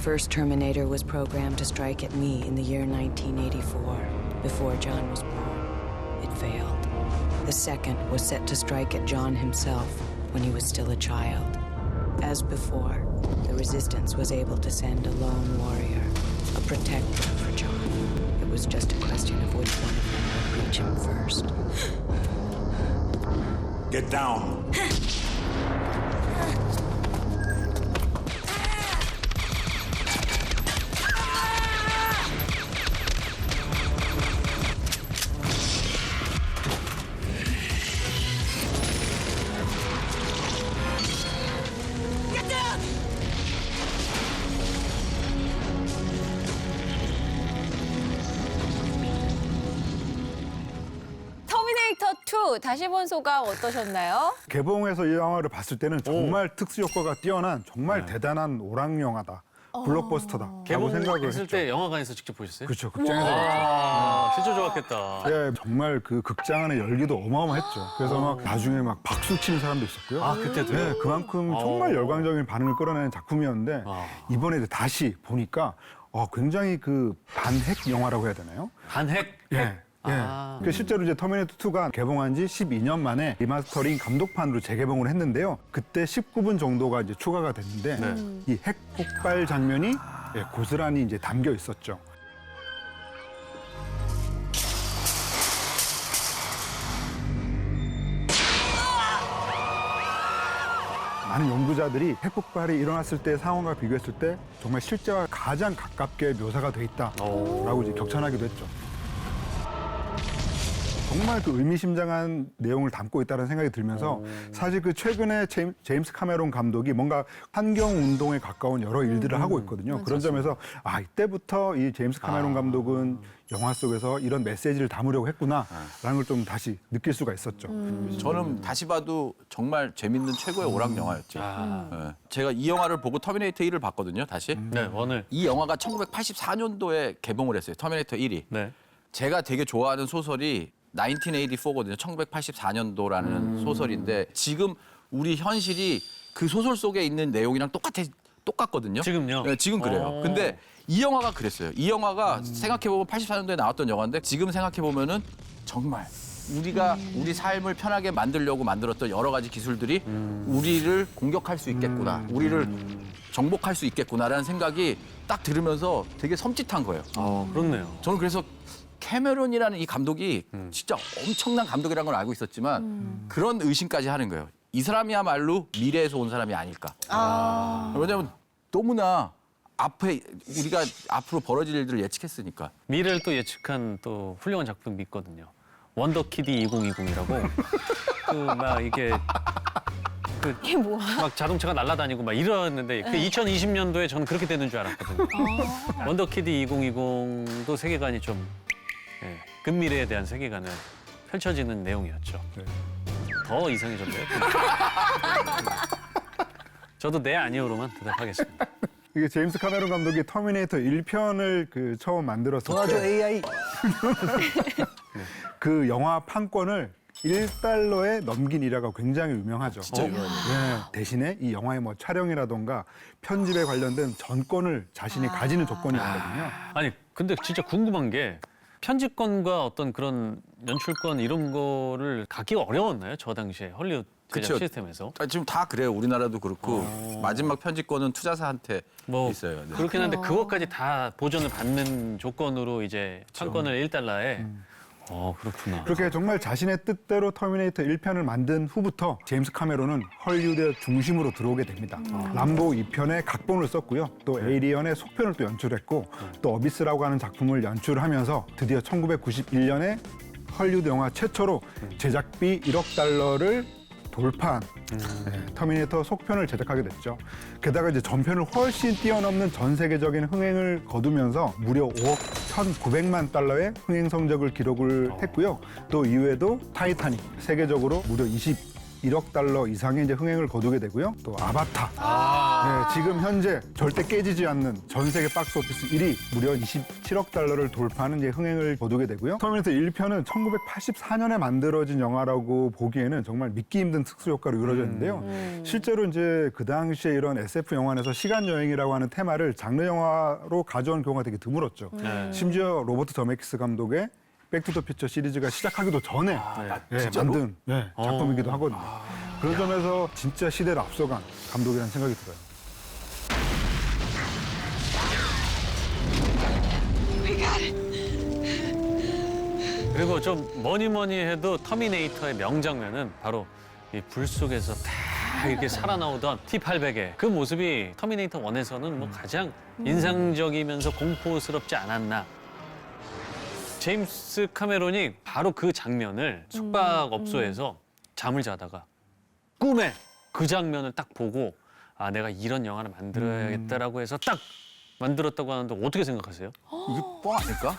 first Terminator was programmed to strike at me in the year 1984, before John was born. It failed. The second was set to strike at John himself when he was still a child. As before, the Resistance was able to send a lone warrior, a protector for John. It was just a question of which one of them would reach him first. Get down. 터미네이터 2 다시 본 소감 어떠셨나요? 개봉해서 이 영화를 봤을 때는 정말 특수 효과가 뛰어난 정말 대단한 오락 영화다. 블록버스터다. 라고 생각을 개봉했을 했죠. 때 영화관에서 직접 보셨어요? 그렇죠. 극장에서 봤죠. 아, 진짜 좋았겠다. 예, 정말 그 극장 안의 열기도 어마어마했죠. 그래서 막 나중에 막 박수 치는 사람도 있었고요. 아, 그때도요? 네, 그만큼 정말 열광적인 반응을 끌어내는 작품이었는데 이번에 이제 다시 보니까 굉장히 그 반핵 영화라고 해야 되나요? 반핵? 예. 예. 그 실제로 이제 터미네이터 2가 개봉한 지 12년 만에 리마스터링 감독판으로 재개봉을 했는데요. 그때 19분 정도가 이제 추가가 됐는데 이 핵 폭발 장면이 고스란히 이제 담겨 있었죠. 많은 연구자들이 핵폭발이 일어났을 때 상황과 비교했을 때 정말 실제와 가장 가깝게 묘사가 돼 있다라고 이제 격찬하기도 했죠. 정말 그 의미심장한 내용을 담고 있다는 생각이 들면서 사실 그 최근에 제임스 카메론 감독이 뭔가 환경운동에 가까운 여러 일들을 하고 있거든요. 그런 점에서 이때부터 이 제임스 카메론 감독은 영화 속에서 이런 메시지를 담으려고 했구나라는 걸 좀 다시 느낄 수가 있었죠. 저는 다시 봐도 정말 재밌는 최고의 오락 영화였죠. 네. 제가 이 영화를 보고 터미네이터 1을 봤거든요, 다시. 네, 원을. 이 영화가 1984년도에 개봉을 했어요, 터미네이터 1이. 네. 제가 되게 좋아하는 소설이 1984거든요. 1984년도라는 소설인데 지금 우리 현실이 그 소설 속에 있는 내용이랑 똑같거든요. 지금요? 네, 지금 그래요. 근데 이 영화가 그랬어요. 이 영화가 생각해보면 84년도에 나왔던 영화인데 지금 생각해보면은 정말 우리가 우리 삶을 편하게 만들려고 만들었던 여러 가지 기술들이 우리를 공격할 수 있겠구나. 우리를 정복할 수 있겠구나라는 생각이 딱 들으면서 되게 섬찟한 거예요. 그렇네요. 저는 그래서 캐메론이라는 이 감독이 진짜 엄청난 감독이라는 걸 알고 있었지만 그런 의심까지 하는 거예요. 이 사람이야말로 미래에서 온 사람이 아닐까. 왜냐하면 너무나 우리가 앞으로 벌어질 일들을 예측했으니까. 미래를 또 예측한 또 훌륭한 작품이 있거든요. 원더키디 2020이라고. 이게 뭐야? 막 자동차가 날아다니고 막 이러는데 그 2020년도에 저는 그렇게 되는 줄 알았거든요. 원더키디 2020도 세계관이 좀 근미래에 대한 세계관을 펼쳐지는 내용이었죠. 더 이상해졌네요. 저도 네 아니오로만 대답하겠습니다. 이게 제임스 카메론 감독이 터미네이터 1편을 처음 만들었을 때 AI. 그 영화 판권을 $1에 넘긴 일화가 굉장히 유명하죠. 진짜 유명해요. 네, 대신에 이 영화의 뭐 촬영이라던가 편집에 관련된 전권을 자신이 가지는 조건이었거든요. 아니 근데 진짜 궁금한 게 편집권과 어떤 그런 연출권 이런 거를 갖기가 어려웠나요? 저 당시에 헐리우드 제작 그쵸. 시스템에서. 지금 다 그래요. 우리나라도 그렇고 마지막 편집권은 투자사한테 뭐 있어요. 네. 그렇긴 한데 그것까지 다 보전을 받는 조건으로 이제 판권을 $1에. 그렇구나. 그렇게 정말 자신의 뜻대로 터미네이터 1편을 만든 후부터 제임스 카메론은 헐리우드의 중심으로 들어오게 됩니다. 람보 2편의 각본을 썼고요. 또 에이리언의 속편을 또 연출했고 또 어비스라고 하는 작품을 연출하면서 드디어 1991년에 헐리우드 영화 최초로 제작비 $1억 돌파한 터미네이터 속편을 제작하게 됐죠. 게다가 이제 전편을 훨씬 뛰어넘는 전 세계적인 흥행을 거두면서 무려 $5억 1,900만 흥행 성적을 기록을 했고요. 또 이후에도 타이타닉 세계적으로 무려 1억 달러 이상의 이제 흥행을 거두게 되고요. 또 아바타. 네, 지금 현재 절대 깨지지 않는 전 세계 박스 오피스 1위 무려 27억 달러를 돌파하는 이제 흥행을 거두게 되고요. 터미네이터 1편은 1984년에 만들어진 영화라고 보기에는 정말 믿기 힘든 특수 효과로 이루어졌는데요. 실제로 이제 그 당시에 이런 SF 영화에서 시간 여행이라고 하는 테마를 장르 영화로 가져온 경우가 되게 드물었죠. 심지어 로버트 더메키스 감독의 백투더퓨처 시리즈가 시작하기도 전에 만든 작품이기도 하거든요. 그런 점에서 진짜 시대를 앞서간 감독이라는 생각이 들어요. 그리고 좀 뭐니 해도 터미네이터의 명장면은 바로 이 불 속에서 다 이렇게 살아나오던 T-800의 그 모습이 터미네이터 1에서는 뭐 가장 인상적이면서 공포스럽지 않았나. 제임스 카메론이 바로 그 장면을 숙박업소에서 잠을 자다가 꿈에 그 장면을 딱 보고 아 내가 이런 영화를 만들어야겠다라고 해서 딱 만들었다고 하는데 어떻게 생각하세요? 이게 뻥 아닐까?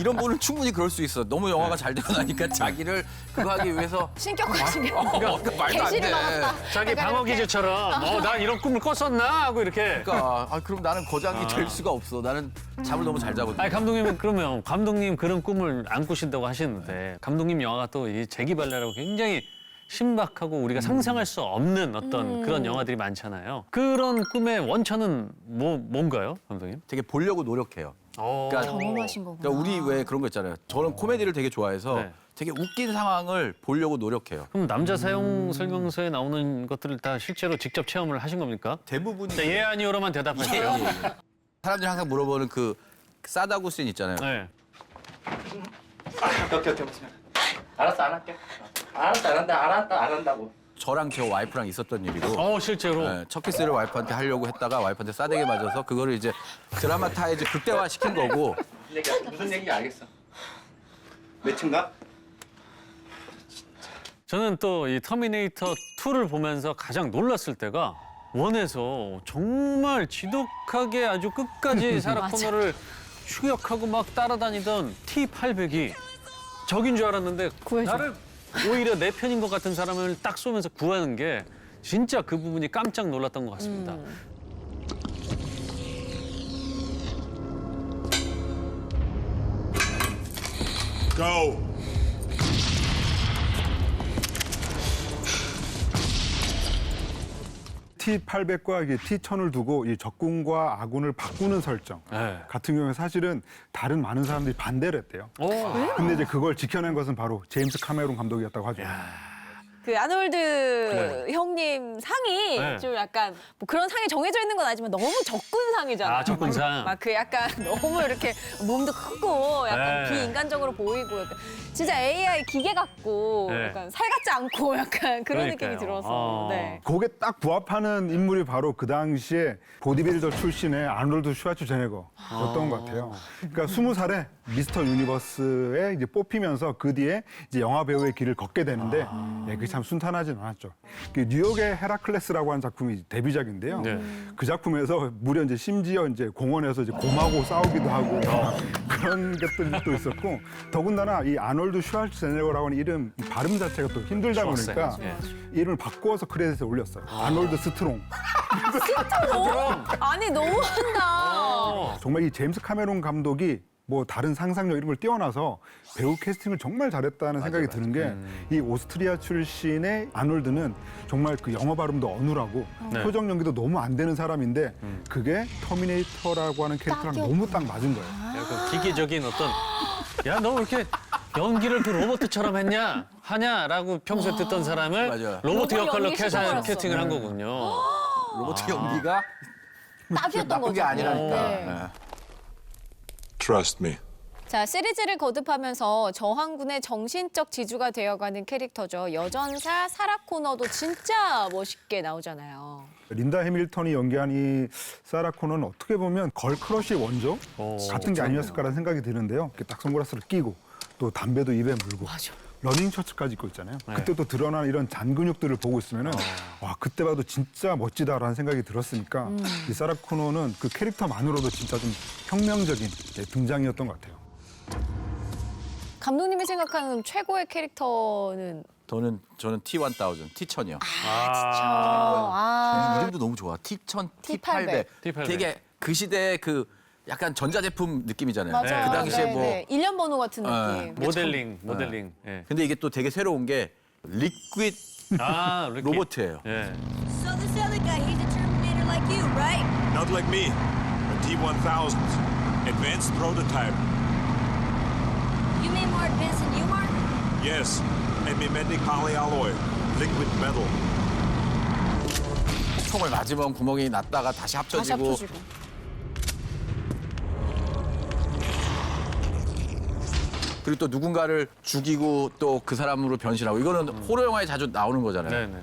이런 분은 충분히 그럴 수 있어. 너무 영화가 잘 되고 나니까 자기를 그거 하기 위해서 신격화시켜. 그러니까 말도 안 개시를 돼. 막았다. 자기 약간 방어 이렇게. 기제처럼 난 이런 꿈을 꿨었나 하고 이렇게. 그러니까 그럼 나는 거장이 될 수가 없어. 나는 잠을 너무 잘 자거든. 아니 감독님은 그러면 감독님 그런 꿈을 안 꾸신다고 하시는데 감독님 영화가 또 이 재기발랄하고 굉장히 신박하고 우리가 상상할 수 없는 어떤 그런 영화들이 많잖아요. 그런 꿈의 원천은 뭔가요, 감독님? 되게 보려고 노력해요. 그러니까 경험하신 거구나. 그러니까 우리 왜 그런 거 있잖아요. 저는 코미디를 되게 좋아해서 네. 되게 웃긴 상황을 보려고 노력해요. 그럼 남자 사용 설명서에 나오는 것들을 다 실제로 직접 체험을 하신 겁니까? 대부분이 자, 예 아니오로만 대답하세요. 사람들이 항상 물어보는 그 싸다구 씬 있잖아요. 네. 오케이. 알았어, 안 할게. 알았어, 안 한다고. 저랑 제 와이프랑 있었던 일이고 실제로. 네, 첫 키스를 와이프한테 하려고 했다가 와이프한테 싸대기 맞아서 그거를 이제 드라마타이즈 극대화 시킨 거고 무슨 얘기인지 알겠어. 몇 층가? 저는 또 이 터미네이터 2를 보면서 가장 놀랐을 때가 원에서 정말 지독하게 아주 끝까지 사라 코너를 추격하고 막 따라다니던 T-800이 적인 줄 알았는데 구해줘. 나를 오히려 내 편인 것 같은 사람을 딱 쏘면서 구하는 게 진짜 그 부분이 깜짝 놀랐던 것 같습니다. Go. T-800과 이게 T-1000을 두고 이 적군과 아군을 바꾸는 설정 네. 같은 경우에 사실은 다른 많은 사람들이 반대를 했대요. 근데 이제 그걸 지켜낸 것은 바로 제임스 카메론 감독이었다고 하죠. 그 아놀드 형님 상이 네. 좀 약간 뭐 그런 상이 정해져 있는 건 아니지만 너무 적군상이잖아요. 아, 적군상. 막 그 약간 너무 이렇게 몸도 크고 약간 네. 비인간적으로 보이고 약간 진짜 AI 기계 같고 네. 약간 살 같지 않고 약간 그런 그러니까요. 느낌이 들어서. 네. 거기에 딱 부합하는 인물이 바로 그 당시에 보디빌더 출신의 아놀드 슈와츠제네거였던 것 같아요. 그러니까 20살에 미스터 유니버스에 이제 뽑히면서 그 뒤에 이제 영화 배우의 길을 걷게 되는데 그게 참 순탄하진 않았죠. 그 뉴욕의 헤라클레스라고 하는 작품이 데뷔작인데요. 네. 그 작품에서 무려 이제 심지어 이제 공원에서 이제 곰하고 싸우기도 하고 그런 것들이 또 있었고 더군다나 이 아놀드 슈왈츠제네거라고 하는 이름 이 발음 자체가 또 힘들다 보니까 슈왈츠제네거. 이름을 바꿔서 크레딧에 올렸어요. 아놀드 스트롱. 아니 너무한다. 정말 이 제임스 카메론 감독이 뭐 다른 상상력 이런 걸 뛰어나서 배우 캐스팅을 정말 잘했다는 생각이 드는 게 이 오스트리아 출신의 아놀드는 정말 그 영어 발음도 어눌하고 네. 표정 연기도 너무 안 되는 사람인데 그게 터미네이터라고 하는 캐릭터랑 너무 딱 맞은 거예요. 약간 기계적인 어떤 야 너 왜 이렇게 연기를 그 로버트처럼 하냐라고 평소에 듣던 사람을 맞아요. 로버트 로봇 역할로 연기 시켜버렸어. 캐스팅을 한 거군요. 로버트 연기가 딱이었던 나쁜 거죠. 게 아니라니까. 네. 네. Trust me. 자, 시리즈를 거듭하면서 저항군의 정신적 지주가 되어가는 캐릭터죠. 여전사 사라 코너도 진짜 멋있게 나오잖아요. 린다 해밀턴이 연기한 이 사라 코너는 어떻게 보면 걸크러쉬의 원조 같은 게 아니었을까라는 생각이 드는데요. 이렇게 딱 선글라스를 끼고 또 담배도 입에 물고 러닝 셔츠까지 입고 있잖아요. 그때 또 드러나는 이런 잔 근육들을 보고 있으면은 와 그때 봐도 진짜 멋지다라는 생각이 들었으니까 이 사라 코너는 그 캐릭터만으로도 진짜 좀 혁명적인 등장이었던 것 같아요. 감독님이 생각하는 최고의 캐릭터는 저는 T1000, T1000이요. 아, 이름도 너무 좋아. T1000, T800. T800. 되게 그 시대의 그 약간 전자제품 느낌이잖아요. 맞아요. 그 당시에 뭐 네. 1년 번호 같은 느낌. 모델링. 예. 근데 이게 또 되게 새로운 게 리퀴드 아, 리퀴드. 로봇이에요. 예. So this other guy, he's a Terminator like you, right? Not like me. A T-1000. Advanced prototype. You mean more advanced than you are? Yes. And mimetic polyalloy. Liquid metal. 총을 맞으면 구멍이 났다가 다시 다시 합쳐지고. 합쳐지고. 그리고 또 누군가를 죽이고 또 그 사람으로 변신하고. 이거는 호러 영화에 자주 나오는 거잖아요. 네네.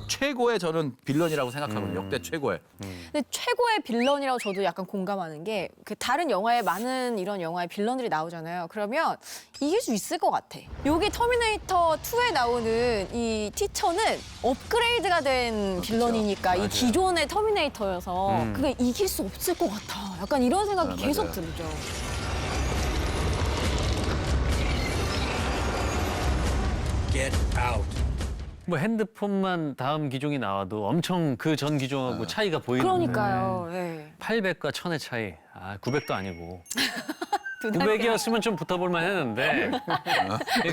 최고의 저는 빌런이라고 생각하거든요. 역대 최고의. 근데 최고의 빌런이라고 저도 약간 공감하는 게 그 다른 영화에 많은 이런 영화의 빌런들이 나오잖아요. 그러면 이길 수 있을 것 같아. 여기 터미네이터 2에 나오는 이 티처는 업그레이드가 된 빌런이니까 이 기존의 터미네이터여서 그게 이길 수 없을 것 같아. 약간 이런 생각이 계속 맞아요. 들죠. Get out. 뭐 핸드폰만 다음 기종이 나와도 엄청 그 전 기종하고 차이가 보이는데 그러니까요. 예. 800과 1000의 차이. 아, 900도 아니고. 두 달. 900이었으면 좀 붙어볼 만 했는데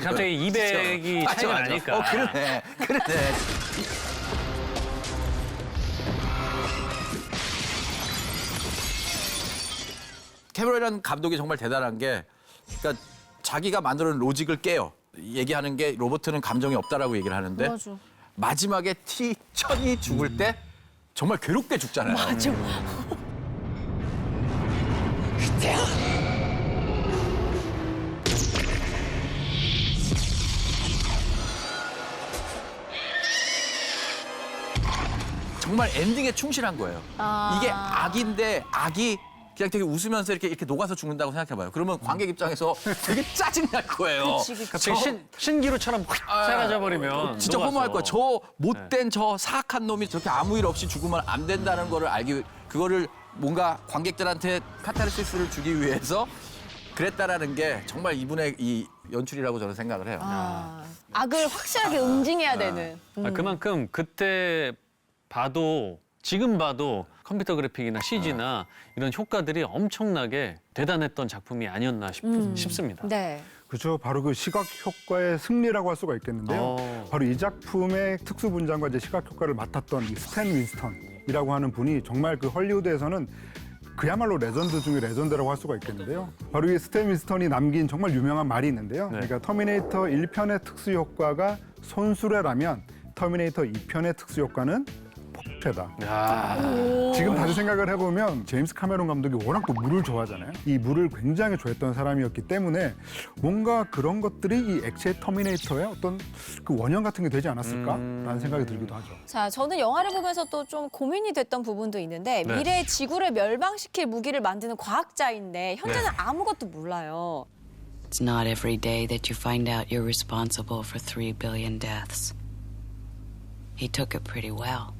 갑자기 200이 차이가 나니까. 그러네. 캐머런이라는 감독이 정말 대단한 게 그러니까 자기가 만드는 로직을 깨요. 얘기하는 게 로버트는 감정이 없다라고 얘기를 하는데 맞아. 마지막에 T1000이 죽을 때 정말 괴롭게 죽잖아요. 맞아. 정말 엔딩에 충실한 거예요. 아. 이게 악인데 악이 그냥 되게 웃으면서 이렇게 녹아서 죽는다고 생각해봐요. 그러면 관객 입장에서 되게 짜증날 거예요. 갑자기 신기루처럼 확 사라져버리면 진짜 녹아서. 허무할 거야. 저 못된 저 사악한 놈이 저렇게 아무 일 없이 죽으면 안 된다는 거를 그거를 뭔가 관객들한테 카타르시스를 주기 위해서 그랬다라는 게 정말 이분의 이 연출이라고 저는 생각을 해요. 아, 악을 확실하게 응징해야 되는. 아, 그만큼 그때 봐도 지금 봐도 컴퓨터 그래픽이나 CG나 이런 효과들이 엄청나게 대단했던 작품이 아니었나 싶습니다. 네. 그렇죠. 바로 그 시각 효과의 승리라고 할 수가 있겠는데요. 어. 바로 이 작품의 특수 분장과 이제 시각 효과를 맡았던 이 스탠 윈스턴이라고 하는 분이 정말 그 헐리우드에서는 그야말로 레전드 중에 레전드라고 할 수가 있겠는데요. 바로 이 스탠 윈스턴이 남긴 정말 유명한 말이 있는데요. 네. 그러니까 터미네이터 1편의 특수 효과가 손수레라면 터미네이터 2편의 특수 효과는 폭체다. 야. 지금 다시 생각을 해보면 제임스 카메론 감독이 워낙 또 물을 좋아하잖아요. 이 물을 굉장히 좋아했던 사람이었기 때문에 뭔가 그런 것들이 이 액체 터미네이터의 어떤 그 원형 같은 게 되지 않았을까라는 생각이 들기도 하죠. 자, 저는 영화를 보면서 또 좀 고민이 됐던 부분도 있는데 네. 미래의 지구를 멸망시킬 무기를 만드는 과학자인데 현재는 아무것도 몰라요. It's not every day that you find out you're responsible for 3 billion deaths. He took it pretty well.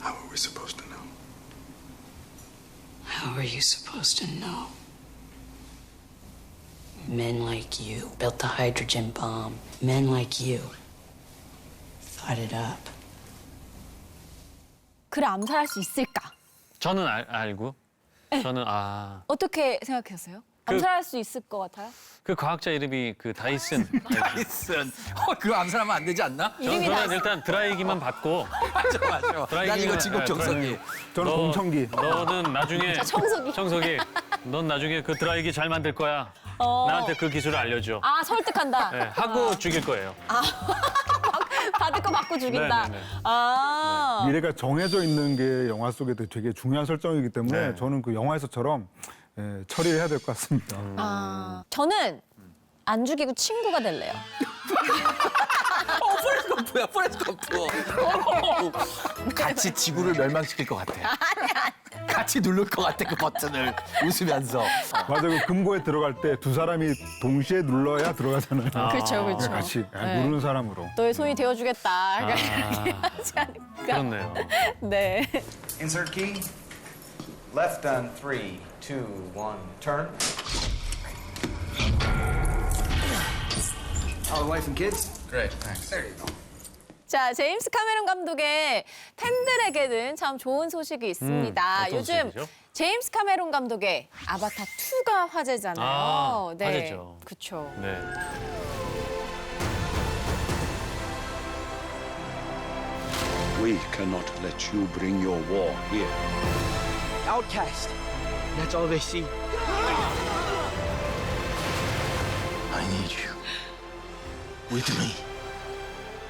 How are we supposed to know? How are you supposed to know? Men like you built the hydrogen bomb. Men like you thought it up. 그를 암살할 수 있을까? 저는 알고 저는 어떻게 생각하세요? 암살할 수 있을 것 같아요? 그 과학자 이름이 그 다이슨. 다이슨. 그거 암살하면 안 되지 않나? 이름이 저는 다이슨. 일단 드라이기만 받고 맞아. 난 이거 지금 경선이. 저는 공청기. 너는 나중에 청소기. 넌 나중에 그 드라이기 잘 만들 거야. 어. 나한테 그 기술을 알려줘. 아, 설득한다. 네, 하고 죽일 거예요. 받을 거 받고 죽인다. 네네네. 아. 미래가 정해져 있는 게 영화 속에 되게 중요한 설정이기 때문에 네. 저는 그 영화에서처럼 처리를 해야 될 것 같습니다. 아. 저는 안 죽이고 친구가 될래요. 포레스트 검프야. 같이 지구를 멸망시킬 것 같아. 같이 누를 것 같아 그 버튼을 웃으면서. 맞아, 그 금고에 들어갈 때 두 사람이 동시에 눌러야 들어가잖아요. 그렇죠, 그렇죠. 같이 네. 누르는 사람으로. 너의 손이 되어주겠다. 이렇게 하지 않을까. 그렇네요. 네. Insert key. Left on 3, 2, 1, turn. Oh, wife and kids? Great, thanks. There you go. 자, 제임스 카메론 감독의 팬들에게는 참 좋은 소식이 있습니다. 어떤 요즘 소식이죠? 제임스 카메론 감독의 아바타 2가 화제잖아요. 아, 화제죠. 그렇죠. 네. We cannot let you bring your war here. Outcast. That's all they see. I need you with me.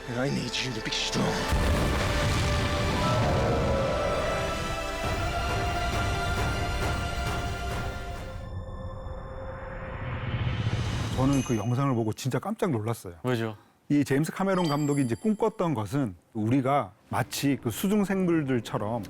And I need you to be strong. 저는 그 영상을 보고 진짜 깜짝 놀랐어요. 왜죠? 이 제임스 카메론 감독이 이제 꿈꿨던 것은 우리가 마치 그 수중 생물들처럼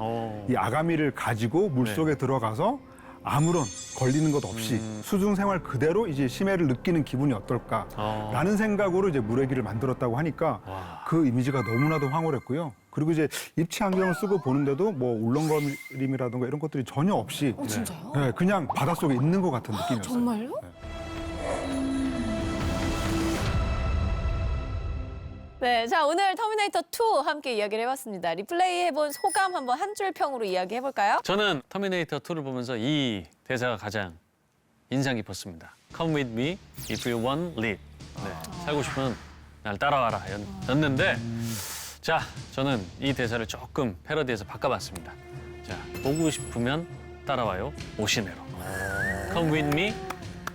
이 아가미를 가지고 물속에 들어가서 아무런 걸리는 것 없이 수중 생활 그대로 이제 심해를 느끼는 기분이 어떨까라는 생각으로 이제 물의 길을 만들었다고 하니까 그 이미지가 너무나도 황홀했고요. 그리고 이제 입체 안경을 쓰고 보는데도 뭐 울렁거림이라든가 이런 것들이 전혀 없이 진짜요? 네, 그냥 바닷속에 있는 것 같은 느낌이었어요. 정말요? 네, 자 오늘 터미네이터 2 함께 이야기를 해봤습니다. 리플레이 해본 소감 한번 한 줄 평으로 이야기해볼까요? 저는 터미네이터 2를 보면서 이 대사가 가장 인상 깊었습니다. Come with me if you want live. 네, 살고 싶으면 날 따라와라 였는데 자, 저는 이 대사를 조금 패러디해서 바꿔봤습니다. 자, 보고 싶으면 따라와요, 오시네로. Come with me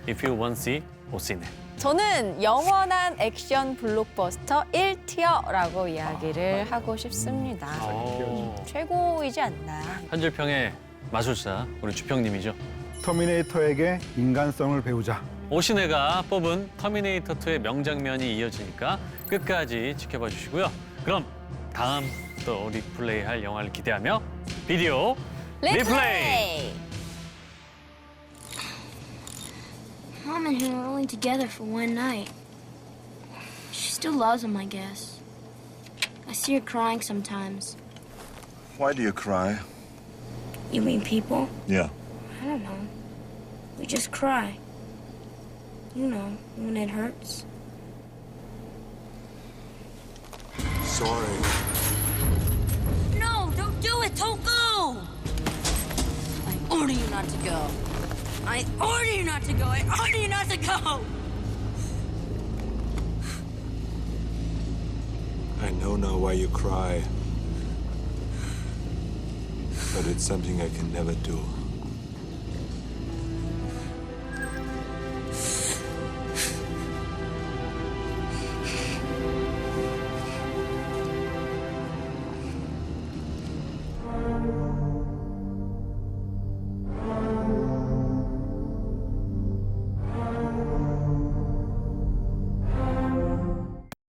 if you want see 오시네. 저는 영원한 액션 블록버스터 1티어라고 이야기를 하고 싶습니다. 최고이지 않나. 한 줄 평의 마술사 우리 주평님이죠. 터미네이터에게 인간성을 배우자. 오시네가 뽑은 터미네이터 2의 명장면이 이어지니까 끝까지 지켜봐 주시고요. 그럼 다음 또 리플레이할 영화를 기대하며 비디오 리플레이! Mom and him were only together for one night. She still loves him, I guess. I see her crying sometimes. Why do you cry? You mean people? Yeah. I don't know. We just cry. You know, when it hurts. Sorry. No, don't do it! Don't go! I order you not to go. I order you not to go! I order you not to go! I know now why you cry. But it's something I can never do.